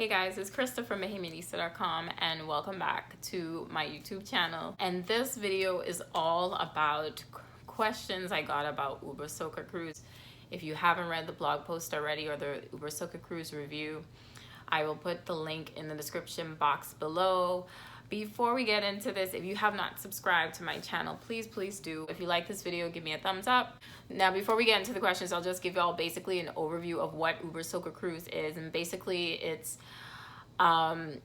Hey guys, it's Krista from MahiMinista.com and welcome back to my YouTube channel. And this video is all about questions I got about UberSoca Cruise. If you haven't read the blog post already or the UberSoca Cruise review, I will put the link in the description box below. Before we get into this, if you have not subscribed to my channel, please do. If you like this video, give me a thumbs up. Now, before we get into the questions, I'll just give y'all basically an overview of what UberSoca Cruise is. And basically, it's an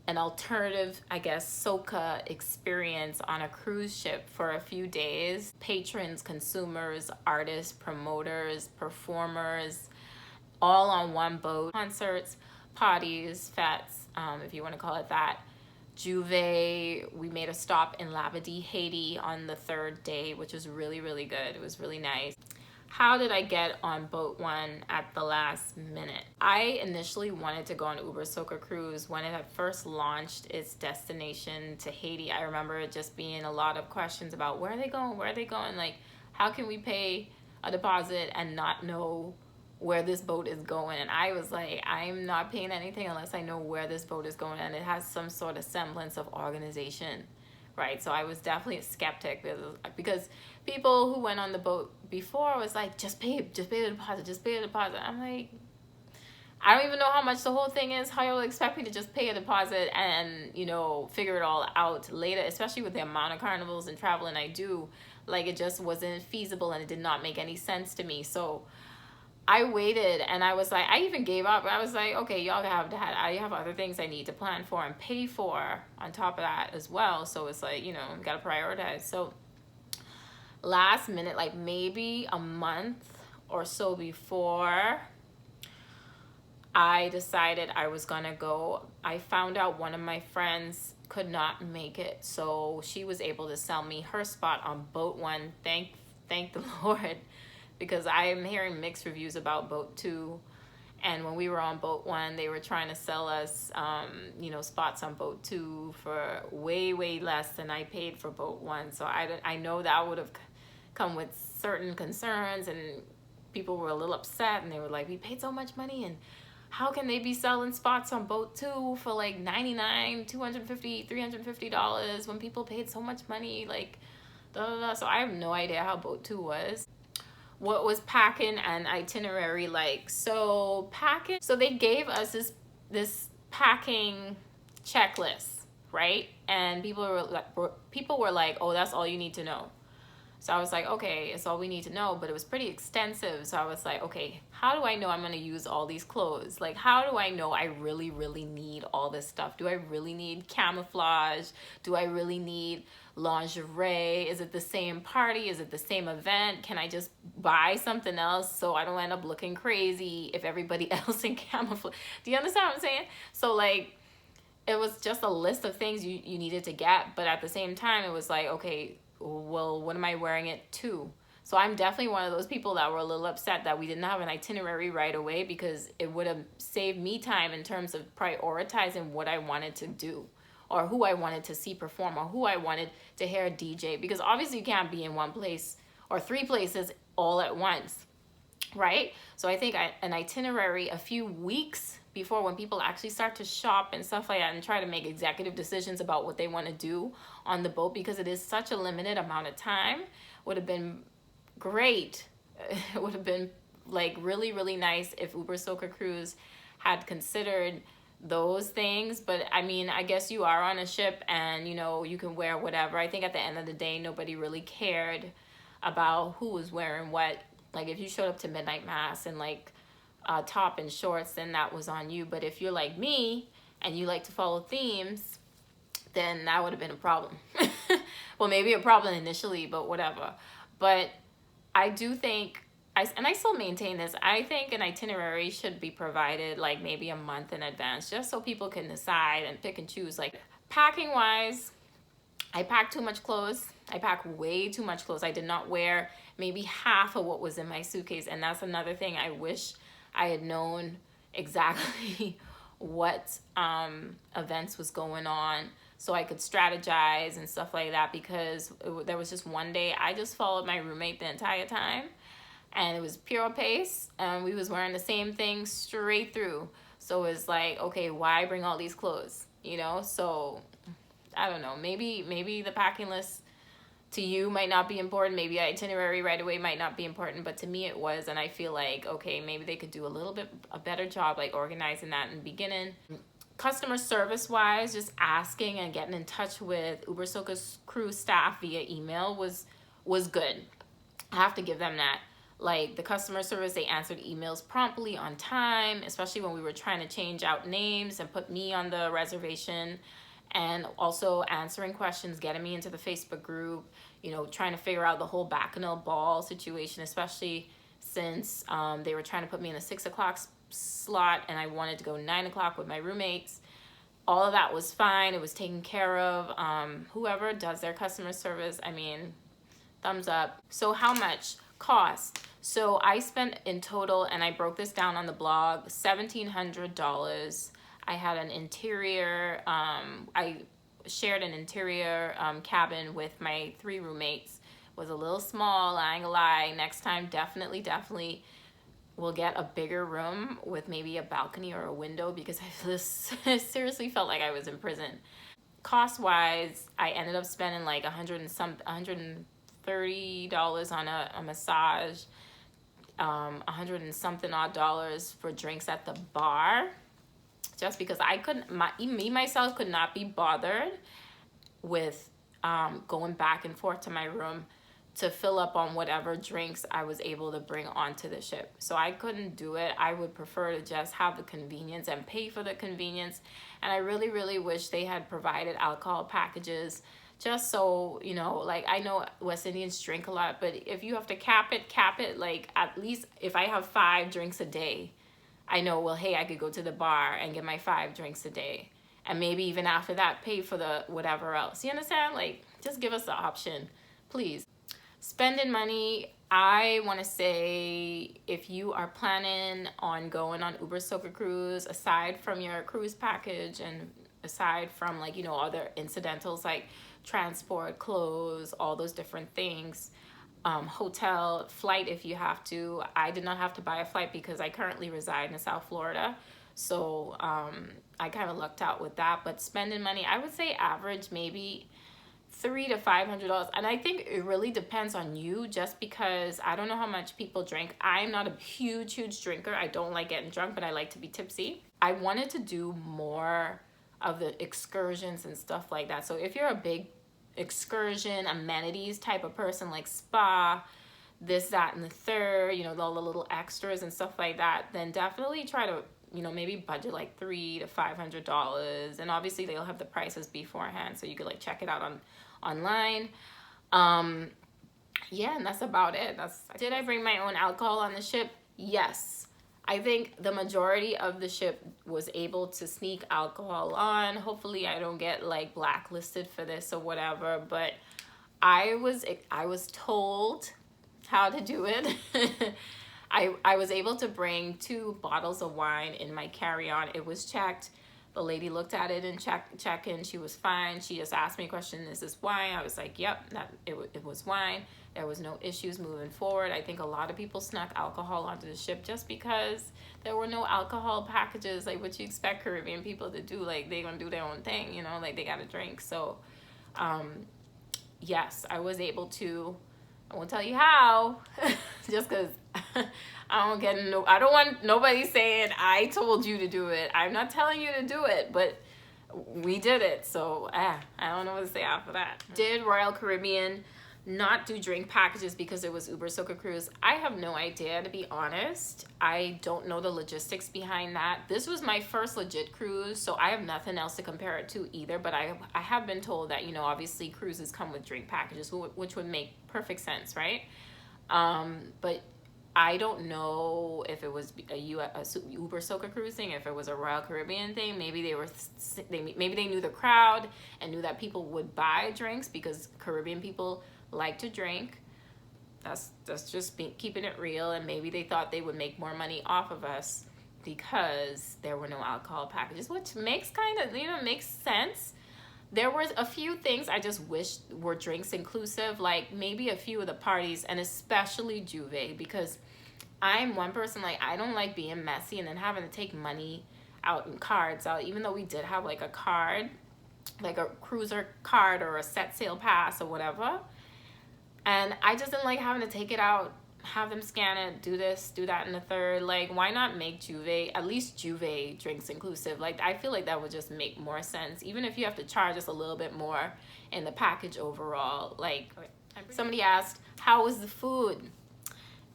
alternative, I guess, soca experience on a cruise ship for a few days. Patrons, consumers, artists, promoters, performers, all on one boat. Concerts, parties, fetes, if you want to call it that. Juve, we made a stop in Labadee, Haiti on the third day, which was really good. It was really nice. How did I get on boat one at the last minute? I initially wanted to go on UberSoca Cruise when it had first launched its destination to Haiti. I remember it just being a lot of questions about where are they going, like how can we pay a deposit and not know where this boat is going. And I was like, I'm not paying anything unless I know where this boat is going and it has some sort of semblance of organization, right? So I was definitely a skeptic because people who went on the boat before was like, just pay the deposit. I'm like, I don't even know how much the whole thing is. How you'll expect me to just pay a deposit and, you know, figure it all out later, especially with the amount of carnivals and traveling I do. Like, it just wasn't feasible and it did not make any sense to me. So I waited and I was like, I even gave up. I was like, okay, y'all have that. I have other things I need to plan for and pay for on top of that as well. So it's like, you know, gotta prioritize. So last minute, like maybe a month or so before I decided I was gonna go, I found out one of my friends could not make it. So she was able to sell me her spot on boat one. Thank the Lord. Because I am hearing mixed reviews about boat 2, and when we were on boat 1, they were trying to sell us you know, spots on boat 2 for way less than I paid for boat 1. So I know that would have come with certain concerns, and people were a little upset, and they were like, we paid so much money, and how can they be selling spots on boat 2 for like $99, $250, $350 when people paid so much money, like So I have no idea how boat 2 was. What was packing and itinerary like? So packing, so they gave us this packing checklist, right? And people were like, oh, that's all you need to know. So I was like, okay, it's all we need to know, but it was pretty extensive. So I was like, okay, how do I know I'm gonna use all these clothes? Like, how do I know I really need all this stuff? Do I really need camouflage? Do I really need lingerie? Is it the same party? Is it the same event? Can I just buy something else so I don't end up looking crazy if everybody else in camouflage? Do you understand what I'm saying? So like, it was just a list of things you needed to get, but at the same time, it was like, okay, well, what am I wearing it to? So I'm definitely one of those people that were a little upset that we didn't have an itinerary right away, because it would have saved me time in terms of prioritizing what I wanted to do, or who I wanted to see perform, or who I wanted to hear a DJ, because obviously you can't be in one place or 3 places all at once, right? So I think an itinerary a few weeks before, when people actually start to shop and stuff like that and try to make executive decisions about what they want to do on the boat, because it is such a limited amount of time, would have been great. It would have been like really nice if UberSoca Cruise had considered those things. But I mean, I guess you are on a ship and, you know, you can wear whatever. I think at the end of the day, nobody really cared about who was wearing what. Like, if you showed up to midnight mass and like top and shorts, then that was on you. But if you're like me and you like to follow themes, then that would have been a problem. Well, maybe a problem initially, but whatever. But I do think, and I still maintain this, I think an itinerary should be provided like maybe a month in advance, just so people can decide and pick and choose. Like, packing wise, I packed too much clothes. I packed way too much clothes. I did not wear maybe half of what was in my suitcase. And that's another thing I wish I had known exactly what events was going on, so I could strategize and stuff like that, because there was just one day I just followed my roommate the entire time, and it was pure pace, and we was wearing the same thing straight through. So it's like, okay, why bring all these clothes, you know? So I don't know, maybe the packing list to you might not be important, maybe itinerary right away might not be important, but to me it was. And I feel like, okay, maybe they could do a little bit a better job like organizing that in the beginning. Customer service wise, just asking and getting in touch with UberSoca Cruise staff via email was good. I have to give them that. Like the customer service, they answered emails promptly on time, especially when we were trying to change out names and put me on the reservation, and also answering questions, getting me into the Facebook group, you know, trying to figure out the whole bacchanal ball situation, especially since they were trying to put me in the 6 o'clock slot and I wanted to go 9 o'clock with my roommates. All of that was fine. It was taken care of. Whoever does their customer service, I mean, thumbs up. So how much cost? So I spent in total, and I broke this down on the blog, $1,700. I had an interior, I shared an interior cabin with my 3 roommates. It was a little small, I ain't gonna lie. Next time, definitely we'll get a bigger room with maybe a balcony or a window, because I seriously felt like I was in prison. Cost wise, I ended up spending like $130 on a massage, 100 and something odd dollars for drinks at the bar, just because I couldn't, me myself could not be bothered with going back and forth to my room to fill up on whatever drinks I was able to bring onto the ship. So I couldn't do it. I would prefer to just have the convenience and pay for the convenience. And I really wish they had provided alcohol packages, just so, you know, like I know West Indians drink a lot, but if you have to cap it, like at least if I have 5 drinks a day, I know, well, hey, I could go to the bar and get my 5 drinks a day. And maybe even after that, pay for the whatever else. You understand? Like, just give us the option, please. Spending money, I want to say, if you are planning on going on UberSoca Cruise, aside from your cruise package and aside from, like, you know, other incidentals like transport, clothes, all those different things, hotel, flight if you have to. I did not have to buy a flight because I currently reside in South Florida. So I kind of lucked out with that. But spending money, I would say average maybe $300 to $500. And I think it really depends on you, just because I don't know how much people drink. I'm not a huge drinker. I don't like getting drunk, but I like to be tipsy. I wanted to do more of the excursions and stuff like that. So if you're a big excursion, amenities type of person, like spa, this, that, and the third, you know, all the little extras and stuff like that, then definitely try to, you know, maybe budget like $300 to $500. And obviously they'll have the prices beforehand, so you could like check it out online. Yeah, and that's about it. Did I bring my own alcohol on the ship? Yes. I think the majority of the ship was able to sneak alcohol on. Hopefully I don't get like blacklisted for this or whatever, but I was told how to do it. I was able to bring 2 bottles of wine in my carry-on. It was checked. The lady looked at it and check-in. She was fine. She just asked me a question, is this wine? I was like, yep, it was wine. There was no issues moving forward. I think a lot of people snuck alcohol onto the ship just because there were no alcohol packages. Like what you expect Caribbean people to do, like they gonna do their own thing, you know, like they gotta drink. So yes, I was able to. I won't tell you how, just because I don't want nobody saying I told you to do it. I'm not telling you to do it, but we did it. So I don't know what to say after that. Did Royal Caribbean not do drink packages because it was UberSoca Cruise? I have no idea, to be honest. I don't know the logistics behind that. This was my first legit cruise, so I have nothing else to compare it to either, but I have been told that, you know, obviously cruises come with drink packages, which would make perfect sense, right? But I don't know if it was a UberSoca Cruise thing, if it was a Royal Caribbean thing. Maybe maybe they knew the crowd and knew that people would buy drinks, because Caribbean people like to drink. That's just keeping it real. And maybe they thought they would make more money off of us because there were no alcohol packages, which makes makes sense. There were a few things I just wish were drinks inclusive, like maybe a few of the parties, and especially Juve, because I'm one person, like I don't like being messy and then having to take money out in cards out, even though we did have like a card, like a cruiser card or a set sail pass or whatever. And I just didn't like having to take it out, have them scan it, do this, do that in the third. Like, why not make Juve, at least Juve drinks inclusive? Like, I feel like that would just make more sense, even if you have to charge us a little bit more in the package overall. Like, somebody asked, how was the food?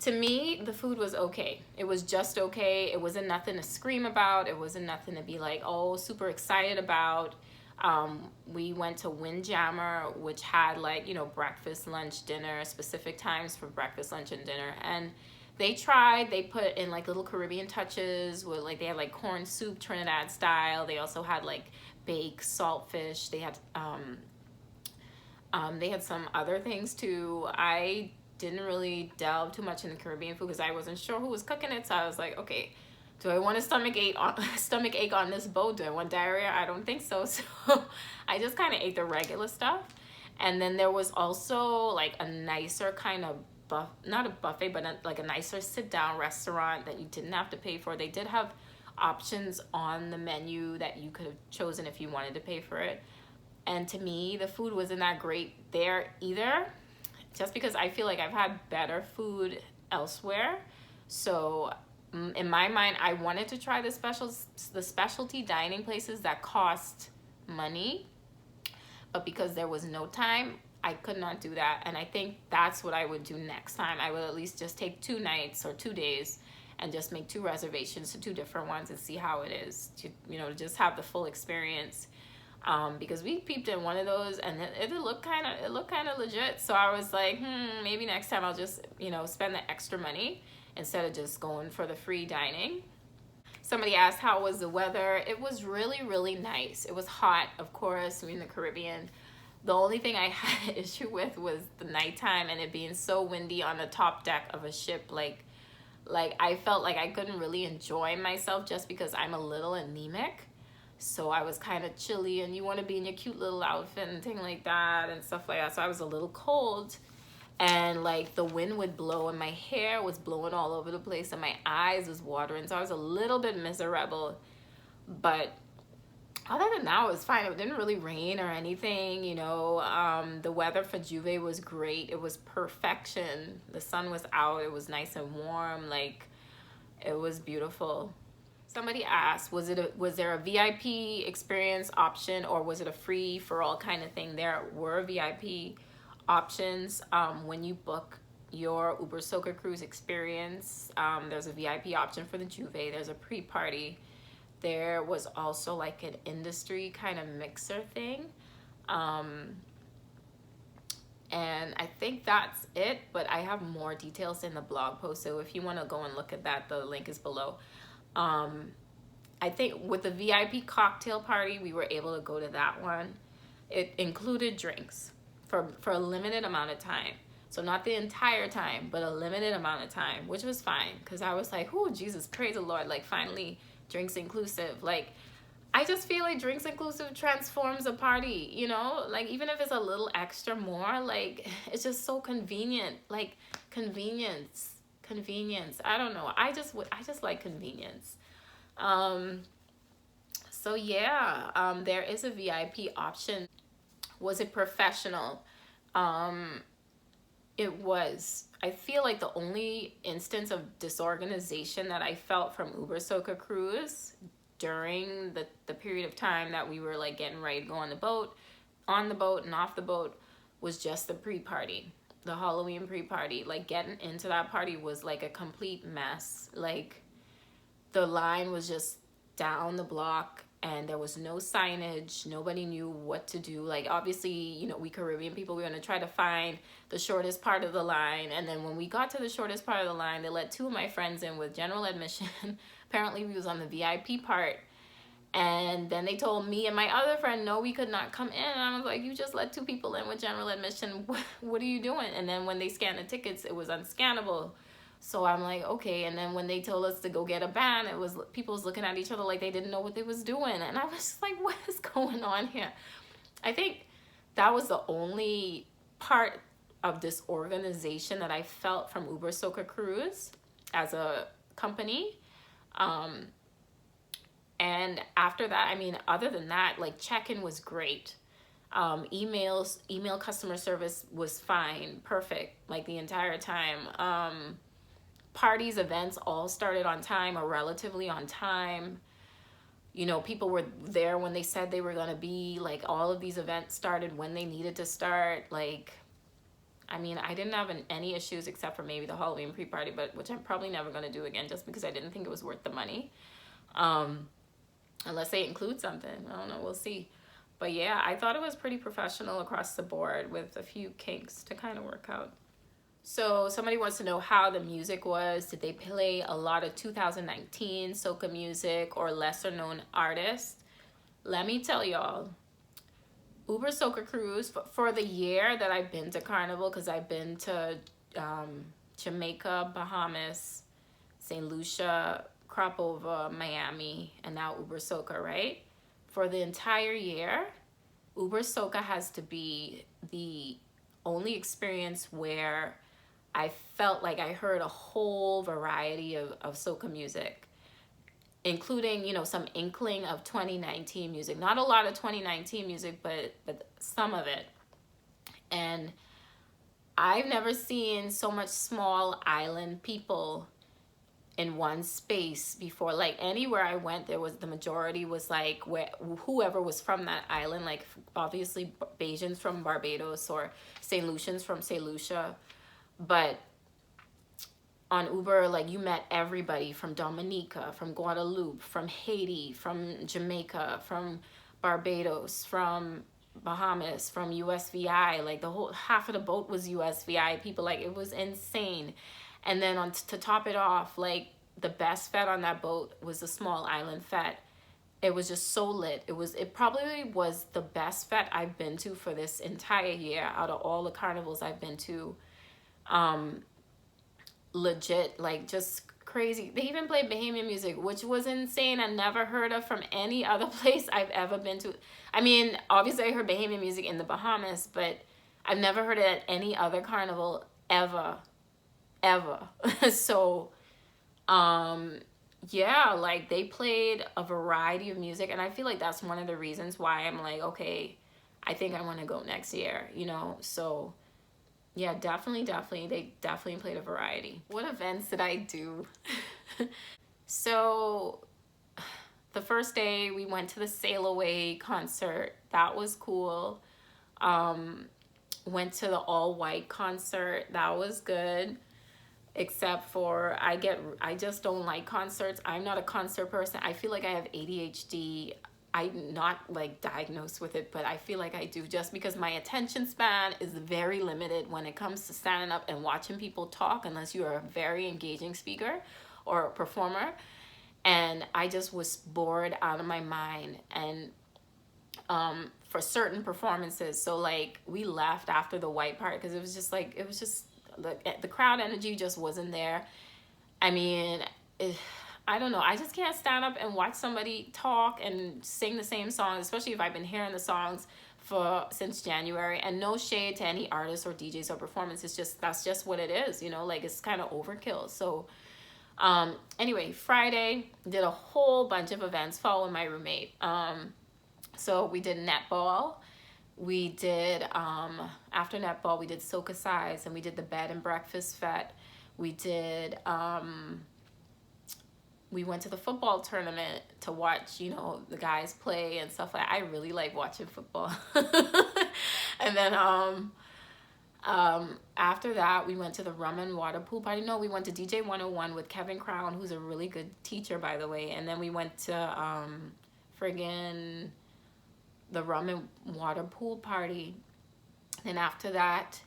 To me, the food was okay. It was just okay. It wasn't nothing to scream about. It wasn't nothing to be like, oh, super excited about. We went to Windjammer, which had like, you know, breakfast, lunch, dinner, specific times for breakfast, lunch, and dinner. And they put in like little Caribbean touches with like, they had like corn soup, Trinidad style. They also had like baked saltfish. They had some other things too. I didn't really delve too much in the Caribbean food because I wasn't sure who was cooking it. So I was like, okay, do I want a stomach ache on this boat? Do I want diarrhea? I don't think so. So I just kind of ate the regular stuff. And then there was also like a nicer kind of not a buffet, but like a nicer sit down restaurant that you didn't have to pay for. They did have options on the menu that you could have chosen if you wanted to pay for it. And to me, the food wasn't that great there either, just because I feel like I've had better food elsewhere. So in my mind, I wanted to try the specialty dining places that cost money, but because there was no time, I could not do that. And I think that's what I would do next time. I would at least just take 2 nights or 2 days and just make 2 reservations to 2 different ones and see how it is to, you know, just have the full experience. Because we peeped in one of those and it looked kind of legit. So I was like, maybe next time I'll just, you know, spend the extra money instead of just going for the free dining. Somebody asked, how was the weather? It was really, really nice. It was hot, of course, we're in the Caribbean. The only thing I had an issue with was the nighttime and it being so windy on the top deck of a ship. Like I felt like I couldn't really enjoy myself just because I'm a little anemic. So I was kind of chilly and you want to be in your cute little outfit and thing like that and stuff like that. So I was a little cold and like the wind would blow and my hair was blowing all over the place and my eyes was watering. So I was a little bit miserable, but other than that, it was fine. It didn't really rain or anything, you know. The weather for Juve was great. It was perfection. The sun was out. It was nice and warm. Like, it was beautiful. Somebody asked, was there a VIP experience option or was it a free for all kind of thing? There were VIP options when you book your UberSoca Cruise experience. There's a VIP option for the Juve. There's a pre-party. There was also like an industry kind of mixer thing. And I think that's it, but I have more details in the blog post. So if you want to go and look at that, the link is below. I think with the VIP cocktail party, we were able to go to that one. It included drinks for a limited amount of time. So not the entire time, but a limited amount of time, which was fine. Because I was like, oh, Jesus, praise the Lord. Like, finally, drinks inclusive. Like, I just feel like drinks inclusive transforms a party, you know? Like, even if it's a little extra more, like, it's just so convenient. Like, convenience. I don't know. I just like convenience. So yeah, there is a VIP option. Was it professional? It was. I feel like the only instance of disorganization that I felt from UberSoca Cruise during the period of time that we were like getting ready to go on the boat and off the boat was just the pre-party. The Halloween pre-party. Like, getting into that party was like a complete mess. Like, the line was just down the block and there was no signage. Nobody knew what to do. Like, obviously, you know, we Caribbean people, we're going to try to find the shortest part of the line. And then when we got to the shortest part of the line, they let 2 of my friends in with general admission. Apparently we was on the VIP part. And then they told me and my other friend, no, we could not come in. And I was like, you just let 2 people in with general admission. What are you doing? And then when they scanned the tickets, it was unscannable. So I'm like, okay. And then when they told us to go get a band, it was people was looking at each other like they didn't know what they was doing. And I was just like, what is going on here? I think that was the only part of this organization that I felt from UberSoca Cruise as a company. And after that, I mean, other than that, like check-in was great. Email customer service was fine, perfect, like the entire time. Parties, events all started on time or relatively on time. You know, people were there when they said they were going to be. Like, all of these events started when they needed to start. Like, I mean, I didn't have any issues except for maybe the Halloween pre-party, but which I'm probably never going to do again just because I didn't think it was worth the money. Unless they include something. I don't know. We'll see. But yeah, I thought it was pretty professional across the board with a few kinks to kind of work out. So somebody wants to know how the music was. Did they play a lot of 2019 soca music or lesser known artists? Let me tell y'all, UberSoca Cruise, for the year that I've been to Carnival, because I've been to Jamaica, Bahamas, St. Lucia, Crop Miami, and now UberSoca, right? For the entire year, UberSoca has to be the only experience where I felt like I heard a whole variety of soca music, including, you know, some inkling of 2019 music. Not a lot of 2019 music, but some of it. And I've never seen so much small island people in one space before. Like, anywhere I went, there was, the majority was like whoever was from that island, like obviously Bajans from Barbados or St. Lucians from St. Lucia. But on Uber, like, you met everybody from Dominica, from Guadeloupe, from Haiti, from Jamaica, from Barbados, from Bahamas, from USVI. Like, the whole half of the boat was USVI people. Like, it was insane. And then to top it off, like, the best fete on that boat was the small island fete. It was just so lit. It probably was the best fete I've been to for this entire year out of all the carnivals I've been to. Legit, like, just crazy. They even played Bahamian music, which was insane. I never heard of from any other place I've ever been to. I mean, obviously I heard Bahamian music in the Bahamas, but I've never heard it at any other carnival ever. So, yeah, like, they played a variety of music, and I feel like that's one of the reasons why I'm like, okay, I think I want to go next year, you know. So yeah, definitely, they definitely played a variety. What events did I do? So the first day we went to the Sail Away concert. That was cool. Went to the all white concert. That was good. Except for I just don't like concerts. I'm not a concert person. I feel like I have ADHD. I'm not, like, diagnosed with it, but I feel like I do, just because my attention span is very limited when it comes to standing up and watching people talk, unless you are a very engaging speaker or performer. And I just was bored out of my mind. And for certain performances, so, like, we left after the white part because it was just the crowd energy just wasn't there. I mean, I don't know. I just can't stand up and watch somebody talk and sing the same songs, especially if I've been hearing the songs since January. And no shade to any artists or DJs or performance. It's just, that's just what it is, you know, like, it's kind of overkill. So anyway, Friday, did a whole bunch of events following my roommate. So we did netball. We did, after netball, we did Soca Size, and we did the bed and breakfast fete. We did, we went to the football tournament to watch, you know, the guys play and stuff like that. I really like watching football. And then after that, we went to the rum and water pool party. No, we went to DJ 101 with Kevin Crown, who's a really good teacher, by the way. And then we went to friggin' the rum and water pool party. And after that,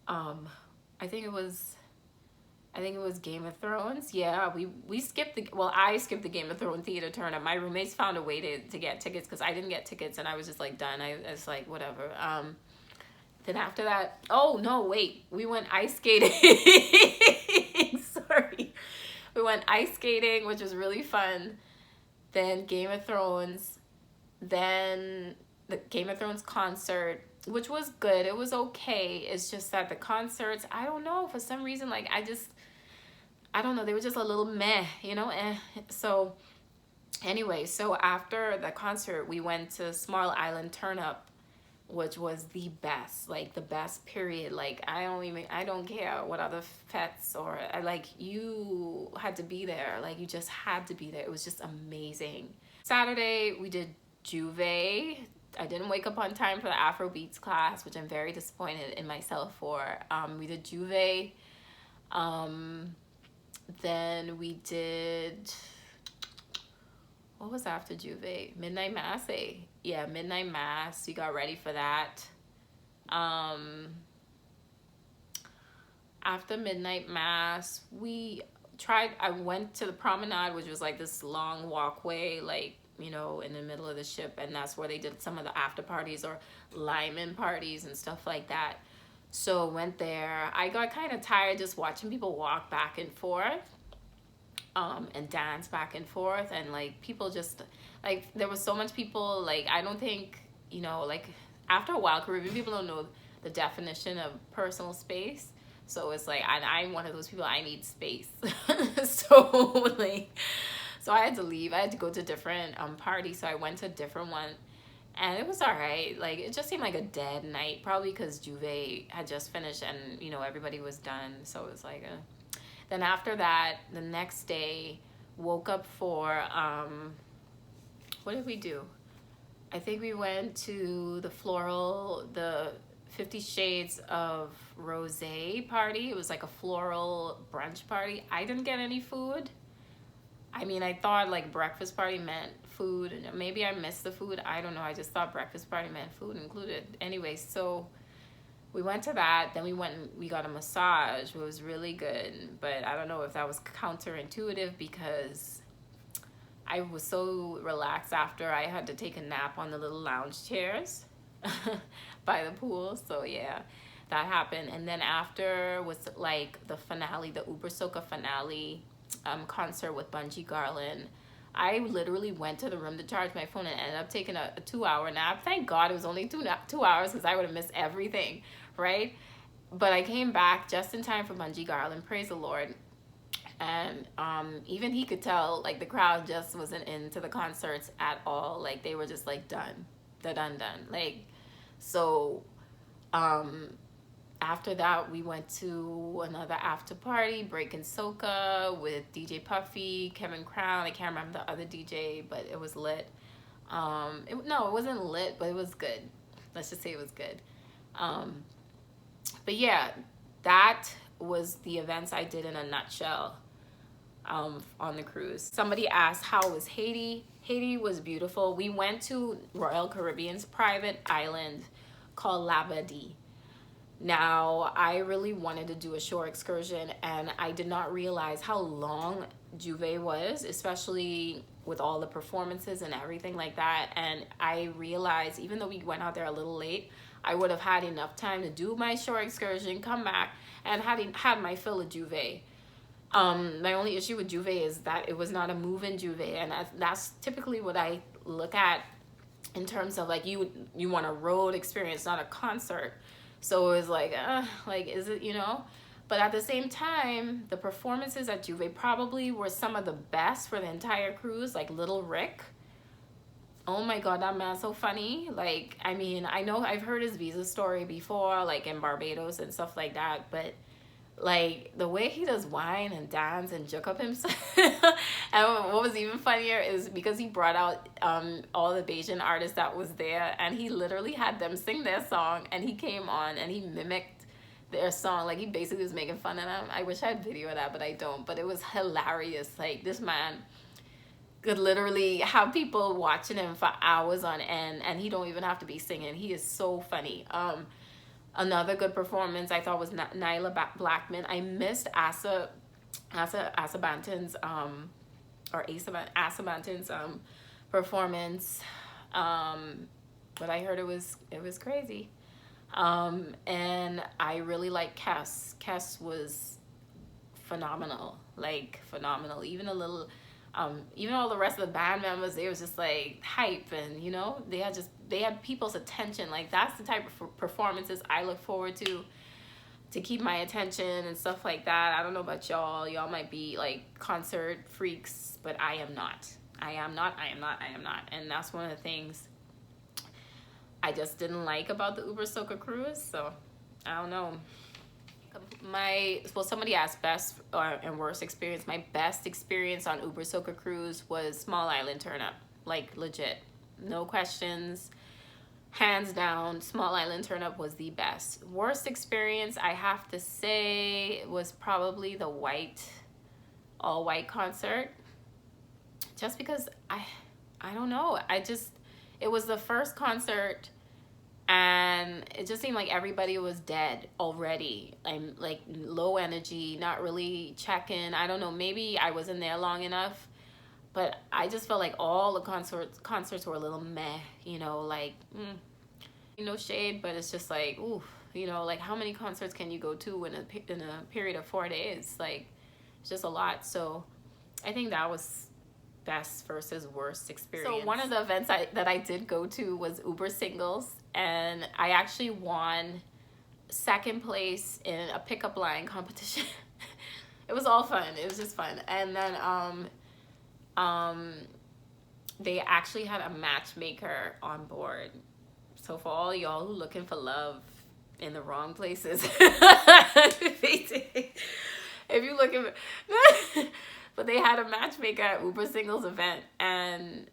I think it was Game of Thrones. Yeah, we skipped I skipped the Game of Thrones theater tournament. My roommates found a way to get tickets because I didn't get tickets, and I was just like done. I was like, whatever. Then after that, oh no, wait, we went ice skating. Sorry. We went ice skating, which was really fun. Then Game of Thrones. Then the Game of Thrones concert, which was good. It was okay. It's just that the concerts, I don't know, for some reason, like, I don't know, they were just a little meh, you know. So Anyway, so after the concert, we went to Small Island Turn Up, which was the best, like the best period. Like I don't care what other fets or like, you had to be there. Like you just had to be there. It was just amazing. Saturday we did Juve. I didn't wake up on time for the Afro Beats class, which I'm very disappointed in myself for. We did Juve. Then we did, what was after Juve? Midnight Mass, eh? Yeah, Midnight Mass. We got ready for that. After Midnight Mass, I went to the promenade, which was like this long walkway, like, you know, in the middle of the ship, and that's where they did some of the after parties or Lyman parties and stuff like that. So went there. I got kind of tired just watching people walk back and forth. And dance back and forth, and like people just, like, there was so much people. Like, I don't think, you know, like after a while, Caribbean people don't know the definition of personal space. So it's like, I'm one of those people, I need space. So like, so I had to leave. I had to go to different parties. So I went to a different one, and it was all right. Like, it just seemed like a dead night, probably because Juve had just finished and, you know, everybody was done. So it was like a. Then after that, the next day, woke up for, what did we do? I think we went to the 50 Shades of Rosé party. It was like a floral brunch party. I didn't get any food. I mean, I thought like breakfast party meant food. Maybe I missed the food. I don't know. I just thought breakfast party meant food included. Anyway, so we went to that. Then we got a massage. It was really good. But I don't know if that was counterintuitive because I was so relaxed after I had to take a nap on the little lounge chairs by the pool. So yeah, that happened. And then after was like the finale, the UberSoca finale concert with Bungie Garland. I literally went to the room to charge my phone and ended up taking a 2-hour nap. Thank God it was only 2 hours because I would have missed everything, right? But I came back just in time for Bungie Garland. Praise the Lord. And even he could tell, like, the crowd just wasn't into the concerts at all. Like, they were just like, done. They're done. Like, so after that, we went to another after party, Breaking Soca with DJ Puffy, Kevin Crown. I can't remember the other DJ, but it was lit. No, it wasn't lit, but it was good. Let's just say it was good. But yeah, that was the events I did in a nutshell on the cruise. Somebody asked, how was Haiti? Haiti was beautiful. We went to Royal Caribbean's private island called Labadee. Now, I really wanted to do a shore excursion, and I did not realize how long Juve was, especially with all the performances and everything like that. And I realized, even though we went out there a little late, I would have had enough time to do my shore excursion, come back, and had my fill of Juve. My only issue with Juve is that it was not a move-in Juve, and that's typically what I look at in terms of, like, you want a road experience, not a concert. So it was like, is it, you know? But at the same time, the performances at Juve probably were some of the best for the entire cruise. Like Little Rick. Oh my God, that man's so funny. Like, I mean, I know I've heard his visa story before, like in Barbados and stuff like that. But like the way he does wine and dance and juke up himself. And what was even funnier is because he brought out all the Bajan artists that was there, and he literally had them sing their song, and he came on and he mimicked their song. Like, he basically was making fun of them. I wish I had video of that, but I don't. But it was hilarious. Like, this man could literally have people watching him for hours on end, and he don't even have to be singing. He is so funny. Another good performance I thought was Nyla Blackman. I missed Asa Banton's performance, but I heard it was crazy. And I really like Kes. Kes was phenomenal, like phenomenal. Even even all the rest of the band members, they was just like hype, and you know, they had people's attention. Like, that's the type of performances I look forward to keep my attention and stuff like that. I don't know about y'all. Y'all might be like concert freaks, but I am not. I am not, I am not, I am not. And that's one of the things I just didn't like about the UberSoca Cruise. So I don't know. Somebody asked best and worst experience. My best experience on UberSoca Cruise was Small Island Turn Up. Like, legit. No questions. Hands down, Small Island Turn Up was the best. Worst experience, I have to say, was probably the all white concert. Just because I don't know. It was the first concert, and it just seemed like everybody was dead already. I'm like low energy, not really checking. I don't know, maybe I wasn't there long enough, but I just felt like all the concerts were a little meh, you know, like no shade, but it's just like, ooh, you know, like how many concerts can you go to in a period of 4 days? Like, it's just a lot. So I think that was best versus worst experience. So one of the events that I did go to was Uber Singles, and I actually won second place in a pickup line competition. It was all fun. It was just fun. And then they actually had a matchmaker on board. So for all y'all who looking for love in the wrong places, if you looking for but they had a matchmaker at Uber Singles event, and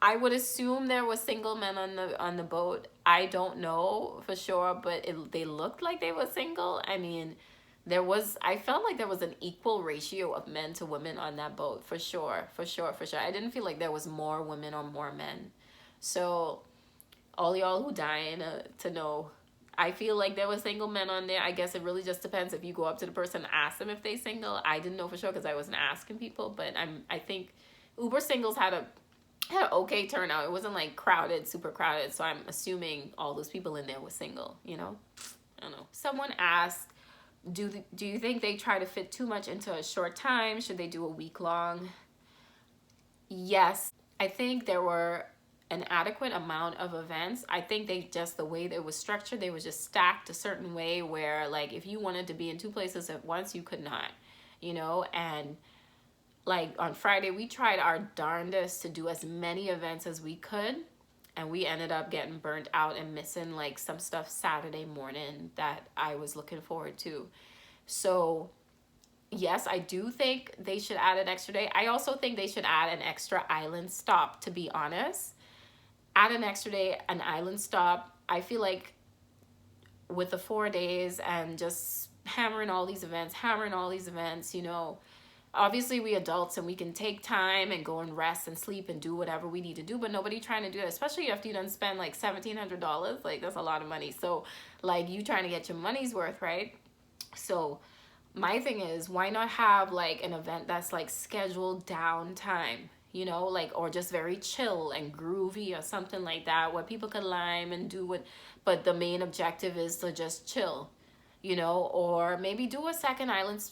I would assume there were single men on the boat. I don't know for sure, but they looked like they were single. I mean, I felt like there was an equal ratio of men to women on that boat, for sure. I didn't feel like there was more women or more men. So all y'all who dying to know, I feel like there were single men on there. I guess it really just depends if you go up to the person and ask them if they single. I didn't know for sure because I wasn't asking people, but I think Uber Singles had an okay turnout. It wasn't like crowded, super crowded. So I'm assuming all those people in there were single, you know? I don't know. Someone asked, do you think they try to fit too much into a short time? Should they do a week long? Yes. I think there were an adequate amount of events. I think the way it was structured, they were just stacked a certain way where, like, if you wanted to be in two places at once, you could not, you know? And like on Friday, we tried our darndest to do as many events as we could, and we ended up getting burnt out and missing like some stuff Saturday morning that I was looking forward to. So yes, I do think they should add an extra day. I also think they should add an extra island stop, to be honest. Add an extra day, an island stop. I feel like with the 4 days and just hammering all these events, you know, obviously we adults and we can take time and go and rest and sleep and do whatever we need to do, but nobody trying to do that, especially after you done spend like $1,700. Like, that's a lot of money. So like, you trying to get your money's worth, right? So my thing is, why not have like an event that's like scheduled downtime, you know, like, or just very chill and groovy or something like that, where people could lime and do what, but the main objective is to just chill, you know? Or maybe do a second island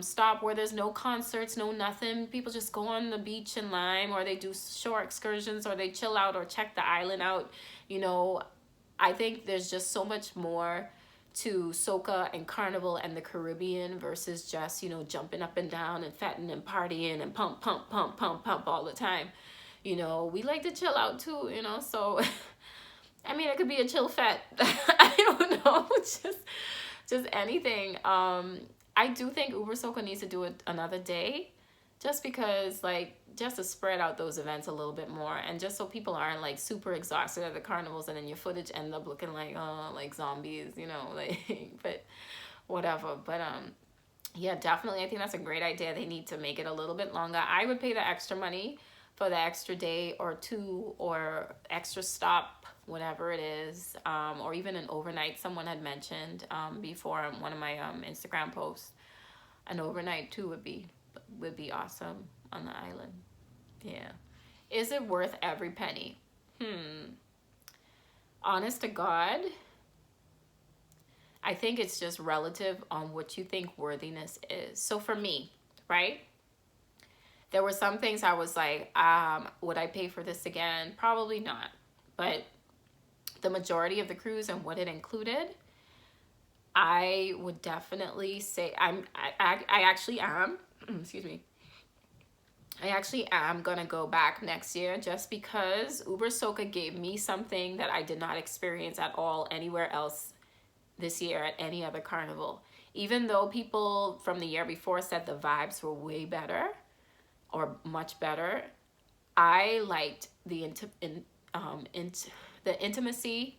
stop where there's no concerts, no nothing. People just go on the beach and lime, or they do shore excursions, or they chill out or check the island out, you know? I think there's just so much more to Soca and Carnival and the Caribbean versus just, you know, jumping up and down and fetting and partying and pump all the time. You know, we like to chill out too, you know, so I mean, it could be a chill fet. I don't know, just anything. I do think UberSoca needs to do it another day, just because, like, just to spread out those events a little bit more, and just so people aren't like super exhausted at the carnivals and then your footage end up looking like like zombies, you know, like, but whatever. But yeah, definitely I think that's a great idea. They need to make it a little bit longer. I would pay the extra money for the extra day or two, or extra stop, whatever it is, or even an overnight. Someone had mentioned before on one of my Instagram posts, an overnight too would be awesome on the island. Yeah. Is it worth every penny? Honest to God, I think it's just relative on what you think worthiness is. So for me, right, there were some things I was like, would I pay for this again? Probably not. But the majority of the cruise and what it included, I would definitely say I actually am excuse me, I actually am gonna go back next year just because UberSoca gave me something that I did not experience at all anywhere else this year at any other carnival. Even though people from the year before said the vibes were way better or much better, I liked the intimacy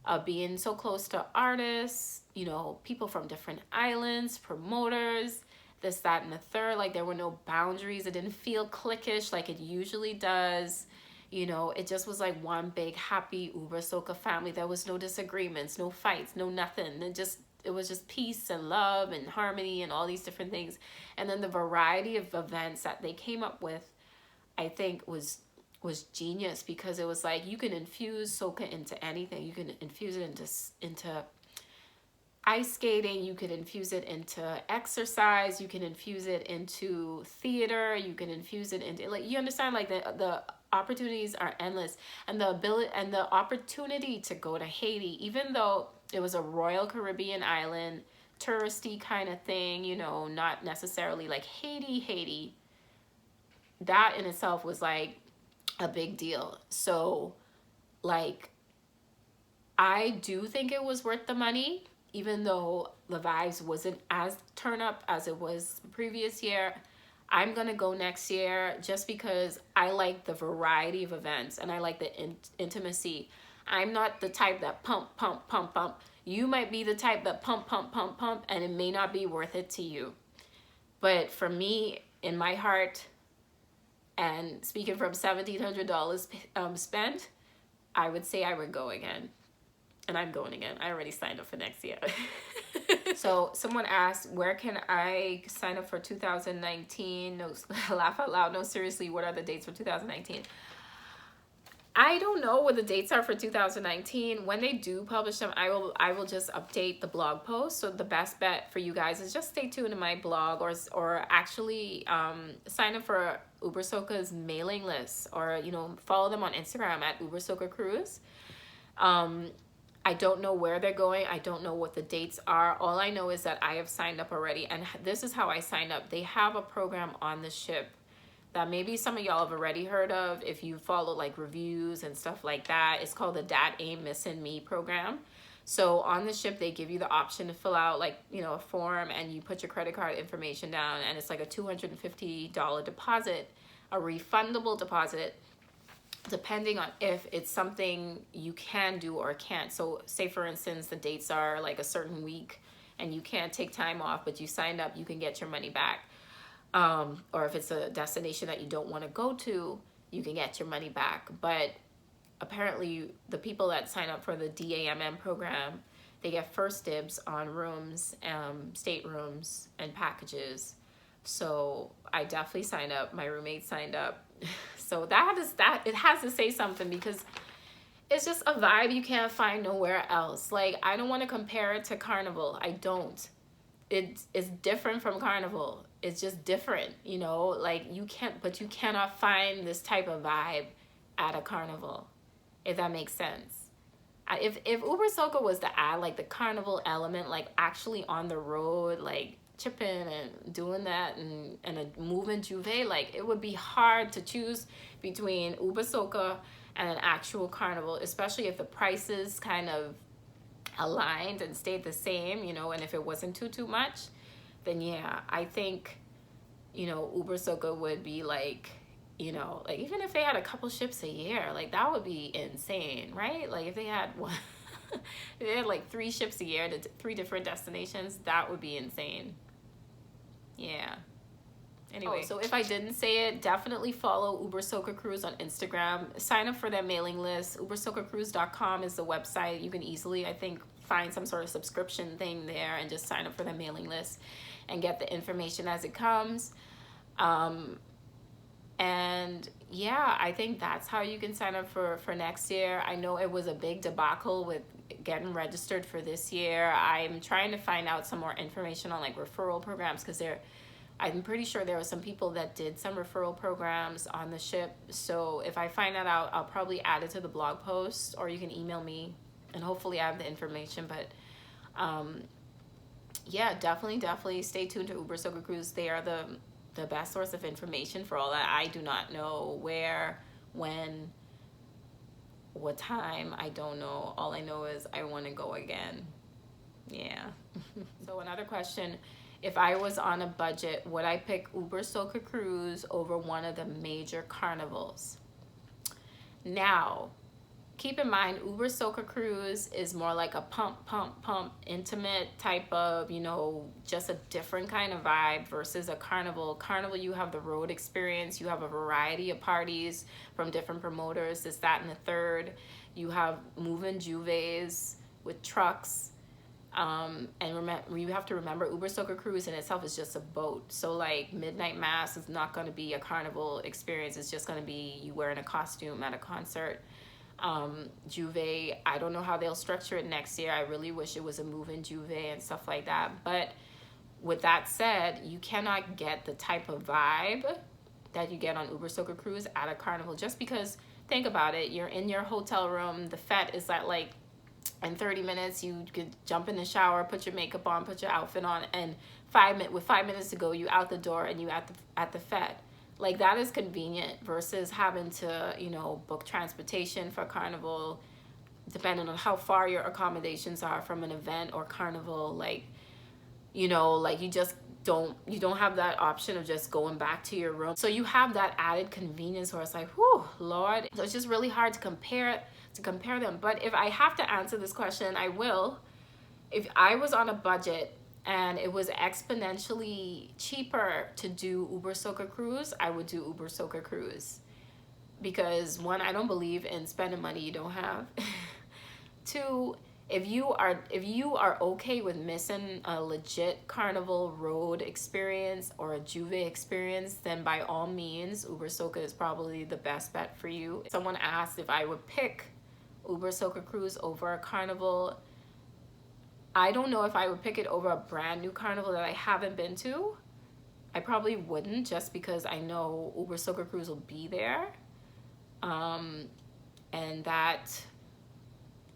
of being so close to artists, you know, people from different islands, promoters, this, that, and the third. Like, there were no boundaries. It didn't feel cliquish like it usually does. You know, it just was like one big happy UberSoca family. There was no disagreements, no fights, no nothing. It was just peace and love and harmony and all these different things. And then the variety of events that they came up with, I think was genius, because it was like you can infuse soca into anything. You can infuse it into ice skating, you could infuse it into exercise, you can infuse it into theater, you can infuse it into, like, you understand, like the opportunities are endless. And the ability and the opportunity to go to Haiti, even though it was a Royal Caribbean island, touristy kind of thing, you know, not necessarily like Haiti, that in itself was like a big deal. So like, I do think it was worth the money, even though the vibes wasn't as turn up as it was the previous year. I'm gonna go next year just because I like the variety of events and I like the intimacy. I'm not the type that pump, pump, pump, pump. You might be the type that pump, pump, pump, pump, and it may not be worth it to you. But for me, in my heart, and speaking from $1,700 spent, I would say I would go again. And I'm going again. I already signed up for next year. So someone asked, where can I sign up for 2019? No, laugh out loud. No, seriously, what are the dates for 2019? I don't know what the dates are for 2019. When they do publish them, I will just update the blog post. So the best bet for you guys is just stay tuned to my blog, or actually sign up for UberSoca's mailing list, or, you know, follow them on Instagram at UberSoca Cruise. I don't know where they're going. I don't know what the dates are. All I know is that I have signed up already, and this is how I signed up. They have a program on the ship that maybe some of y'all have already heard of if you follow like reviews and stuff like that. It's called the Dad Ain't Missing Me program. So on the ship, they give you the option to fill out, like, you know, a form, and you put your credit card information down, and it's like a $250 deposit, a refundable deposit, depending on if it's something you can do or can't. So say for instance, the dates are like a certain week and you can't take time off, but you signed up, you can get your money back. Or if it's a destination that you don't want to go to, you can get your money back. But apparently the people that sign up for the DAMM program, they get first dibs on rooms, staterooms and packages. So I definitely signed up. My roommate signed up. So it has to say something, because it's just a vibe you can't find nowhere else. Like, I don't want to compare it to Carnival. I don't. It's different from Carnival. It's just different, you know, like you cannot find this type of vibe at a Carnival, if that makes sense. If UberSoca was to add like the Carnival element, like actually on the road, like chipping and doing that, and a moving juve, like it would be hard to choose between UberSoca and an actual Carnival, especially if the prices kind of aligned and stayed the same, you know, and if it wasn't too much, then yeah, I think, you know, UberSoca would be like, you know, like even if they had a couple ships a year, like that would be insane, right? Like if they had one, if they had like 3 ships a year to 3 different destinations, that would be insane. Yeah. Anyway, so if I didn't say it, definitely follow UberSoca Cruise on Instagram. Sign up for their mailing list. ubersocacruise.com is the website. You can easily, I think, find some sort of subscription thing there and just sign up for their mailing list and get the information as it comes. And yeah, I think that's how you can sign up for next year. I know it was a big debacle with getting registered for this year. I'm trying to find out some more information on like referral programs, because I'm pretty sure there were some people that did some referral programs on the ship. So if I find that out, I'll probably add it to the blog post, or you can email me and hopefully I have the information. But yeah, definitely stay tuned to UberSoca Cruise. They are the best source of information for all that. I do not know where, when, what time. I don't know. All I know is I want to go again. Yeah. So another question, if I was on a budget, would I pick UberSoca Cruise over one of the major carnivals? Now, keep in mind, UberSoca Cruise is more like a pump, intimate type of, you know, just a different kind of vibe versus a carnival. Carnival, you have the road experience. You have a variety of parties from different promoters, this, that, and the third. You have moving juves with trucks. And remember, you have to remember, UberSoca Cruise in itself is just a boat. So like Midnight Mass is not going to be a carnival experience. It's just going to be you wearing a costume at a concert. Juve, I don't know how they'll structure it next year. I really wish it was a move-in Juve and stuff like that. But with that said, you cannot get the type of vibe that you get on UberSoca Cruise at a carnival, just because, think about it, you're in your hotel room, the fete is at like, in 30 minutes, you could jump in the shower, put your makeup on, put your outfit on, and with 5 minutes to go, you out the door and you at the fete. Like, that is convenient versus having to, you know, book transportation for carnival, depending on how far your accommodations are from an event or carnival. Like, you know, like you don't have that option of just going back to your room. So you have that added convenience where it's like, whew, Lord. So it's just really hard to compare them. But if I have to answer this question, I will. If I was on a budget and it was exponentially cheaper to do UberSoca Cruise, I would do UberSoca Cruise. Because one, I don't believe in spending money you don't have. Two, if you are okay with missing a legit carnival road experience or a Juve experience, then by all means, UberSoca is probably the best bet for you. Someone asked if I would pick UberSoca Cruise over a carnival. I don't know if I would pick it over a brand new carnival that I haven't been to. I probably wouldn't, just because I know UberSoca Cruise will be there. And that,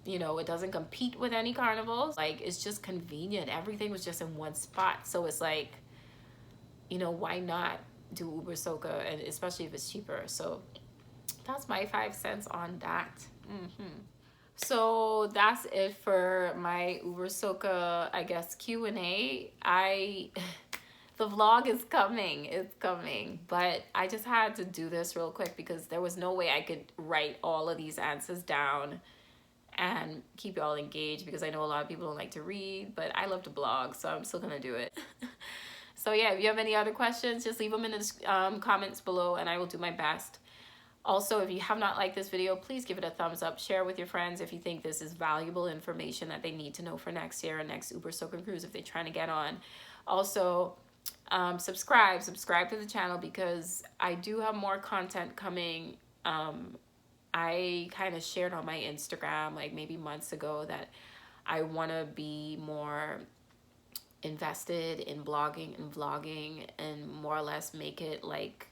you know, it doesn't compete with any carnivals. Like, it's just convenient. Everything was just in one spot. So it's like, you know, why not do UberSoca, and especially if it's cheaper. So that's my 5 cents on that. So that's it for my UberSoca, I guess, Q&A. The vlog is coming, it's coming, but I just had to do this real quick because there was no way I could write all of these answers down and keep y'all engaged, because I know a lot of people don't like to read, but I love to blog, so I'm still gonna do it. So yeah, if you have any other questions, just leave them in the comments below and I will do my best. Also, if you have not liked this video, please give it a thumbs up. Share with your friends if you think this is valuable information that they need to know for next year and next UberSoca Cruise if they're trying to get on. Also, subscribe to the channel, because I do have more content coming. I kind of shared on my Instagram like maybe months ago that I want to be more invested in blogging and vlogging and more or less make it like,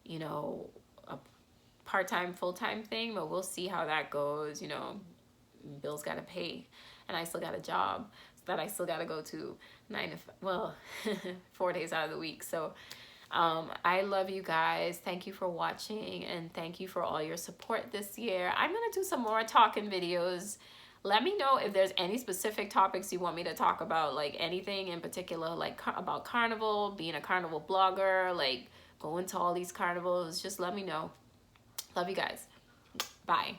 you know, a part-time, full-time thing, but we'll see how that goes. You know, bills gotta pay and I still got a job that I still gotta go to 4 days out of the week. So I love you guys. Thank you for watching, and thank you for all your support this year. I'm gonna do some more talking videos. Let me know if there's any specific topics you want me to talk about, like anything in particular, like about carnival, being a carnival blogger, like going to all these carnivals. Just let me know. Love you guys. Bye.